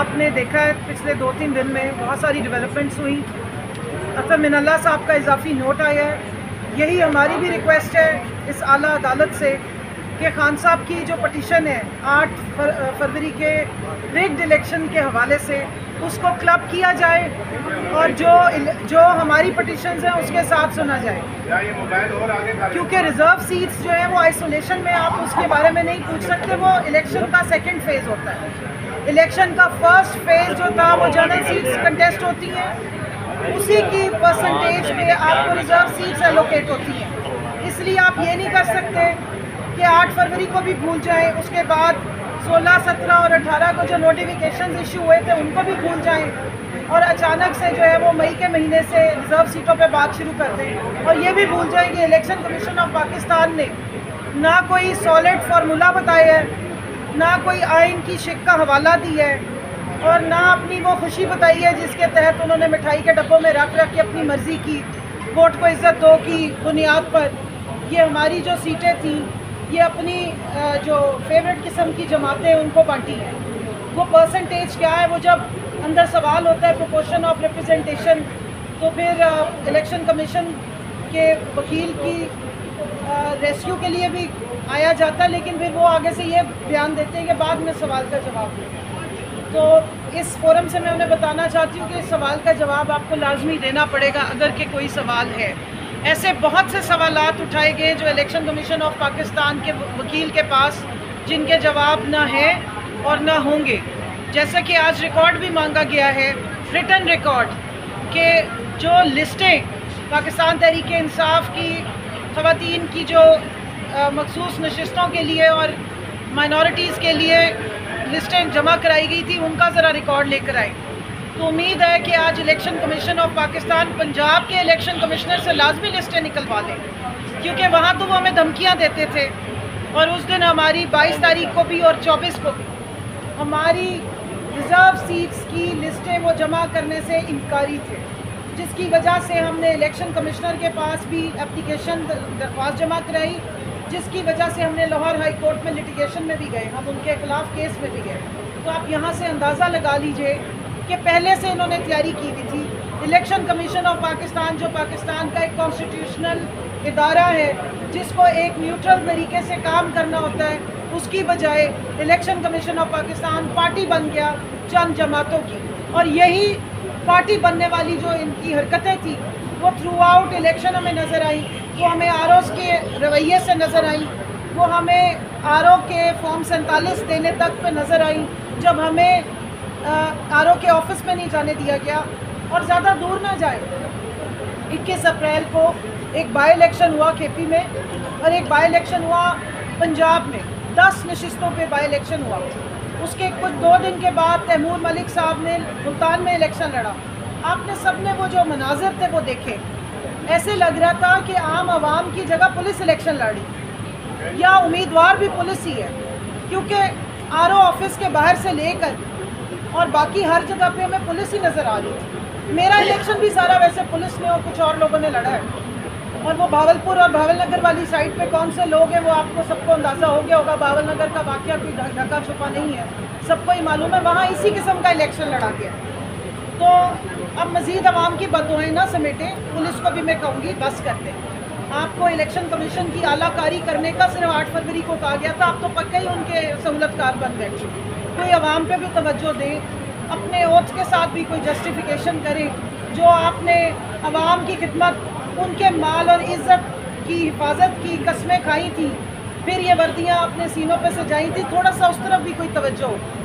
आपने देखा है पिछले 2-3 दिन में बहुत सारी डेवलपमेंट्स हुई। अतर मिनल्ला साहब का इजाफी नोट आया है। यही हमारी भी रिक्वेस्ट है इस आला अदालत से कि खान साहब की जो पटिशन है 8 फरवरी के रिग्ड इलेक्शन के हवाले से उसको क्लब किया जाए और जो हमारी पटिशन्स हैं उसके साथ सुना जाए, क्योंकि रिज़र्व सीट्स जो है वो आइसोलेशन में आप उसके बारे में नहीं पूछ सकते। वो इलेक्शन का सेकंड फेज़ होता है। इलेक्शन का फर्स्ट फेज़ जो था वो जनरल सीट्स कंटेस्ट होती हैं, उसी की परसेंटेज पे आपको रिज़र्व सीट्स एलोकेट होती हैं। इसलिए आप ये नहीं कर सकते कि 8 फरवरी को भी भूल जाएं, उसके बाद 16, 17 और 18 को जो नोटिफिकेशन इशू हुए थे उनको भी भूल जाएं और अचानक से जो है वो मई के महीने से रिज़र्व सीटों पे बात शुरू कर दें। और ये भी भूल जाएं कि इलेक्शन कमीशन ऑफ पाकिस्तान ने ना कोई सॉलिड फार्मूला बताया है, ना कोई आइन की शिक का हवाला दी है और ना अपनी वो खुशी बताई है जिसके तहत उन्होंने मिठाई के डब्बों में रख के अपनी मर्ज़ी की वोट को इज़्ज़त दो की बुनियाद पर ये हमारी जो सीटें थीं ये अपनी जो फेवरेट किस्म की जमातें उनको बांटी हैं। वो परसेंटेज क्या है, वो जब अंदर सवाल होता है प्रोपोर्शन ऑफ रिप्रेजेंटेशन, तो फिर इलेक्शन कमीशन के वकील की रेस्क्यू के लिए भी आया जाता है, लेकिन फिर वो आगे से ये बयान देते हैं कि बाद में सवाल का जवाब दें। तो इस फोरम से मैं उन्हें बताना चाहती हूँ कि इस सवाल का जवाब आपको लाजमी देना पड़ेगा अगर के कोई सवाल है। ऐसे बहुत से सवालात उठाए गए जो इलेक्शन कमीशन ऑफ पाकिस्तान के वकील के पास जिनके जवाब ना हैं और ना होंगे। जैसा कि आज रिकॉर्ड भी मांगा गया है, रिटन रिकॉर्ड के जो लिस्टें पाकिस्तान तहरीक इंसाफ की ख़वातीन की जो मखसूस नशिस्तों के लिए और माइनॉरिटीज़ के लिए लिस्टें जमा कराई गई थी उनका ज़रा रिकॉर्ड लेकर आए। तो उम्मीद है कि आज election commission of Pakistan Punjab के इलेक्शन कमिश्नर से लाजमी लिस्टें निकलवा लें, क्योंकि वहाँ तो वो हमें धमकियाँ देते थे और उस दिन हमारी 22 तारीख को भी और 24 को भी हमारी रिज़र्व सीट्स की लिस्टें वो जमा करने से इनकारी थे, जिसकी वजह से हमने इलेक्शन कमिश्नर के पास भी एप्लीकेशन दरख्वास्त जमा कराई, जिसकी वजह से हमने लाहौर हाई कोर्ट में लिटिगेशन में भी गए, हम उनके खिलाफ केस में भी गए। तो आप यहाँ से अंदाज़ा लगा लीजिए कि पहले से इन्होंने तैयारी की हुई थी। इलेक्शन कमीशन ऑफ पाकिस्तान जो पाकिस्तान का एक कॉन्स्टिट्यूशनल इदारा है जिसको एक न्यूट्रल तरीके से काम करना होता है, उसकी बजाय election commission of Pakistan party बन गया चंद जमातों की। और यही पार्टी बनने वाली जो इनकी हरकतें थी वो थ्रू आउट इलेक्शन हमें नज़र आई, वो हमें आरओ के रवैये से नज़र आई, वो हमें आरओ के फॉर्म 47 देने तक पे नज़र आई, जब हमें आरओ के ऑफिस में नहीं जाने दिया गया। और ज़्यादा दूर ना जाए, 21 अप्रैल को एक बाई इलेक्शन हुआ केपी में और एक बाई इलेक्शन हुआ पंजाब में, 10 नशिस्तों पे बाई इलेक्शन हुआ। उसके कुछ 2 दिन के बाद तैमूर मलिक साहब ने मुल्तान में इलेक्शन लड़ा। आपने सब ने वो जो मनाजिर थे वो देखे, ऐसे लग रहा था कि आम आवाम की जगह पुलिस इलेक्शन लड़ी या उम्मीदवार भी पुलिस ही है, क्योंकि आरओ ऑफिस के बाहर से लेकर और बाकी हर जगह पे हमें पुलिस ही नज़र आ रही थी। मेरा इलेक्शन भी सारा वैसे पुलिस ने और कुछ और लोगों ने लड़ा है, और वो भावलपुर और भावलनगर वाली साइड पे कौन से लोग हैं वो आपको सबको अंदाज़ा हो गया होगा। भावलनगर का वाक़या कोई ढका छुपा नहीं है, सबको ही मालूम है, वहाँ इसी किस्म का इलेक्शन लड़ा गया। तो अब मज़ीद आवाम की बददुआएं ना समेटें, पुलिस को भी मैं कहूँगी बस कर दें। आपको इलेक्शन कमीशन की आलाकारी करने का सिर्फ 8 फरवरी को कहा गया था, आप तो पक्का ही उनके सहूलतकार बन गए। कोई आवाम पे भी तवज्जो दें, अपने ओथ के साथ भी कोई जस्टिफिकेशन करें। जो आपने आवाम की खिदमत, उनके माल और इज़्ज़त की हिफाजत की कस्में खाई थी, फिर ये वर्दियाँ अपने सीनों पे सजाई थी, थोड़ा सा उस तरफ भी कोई तवज्जो हो।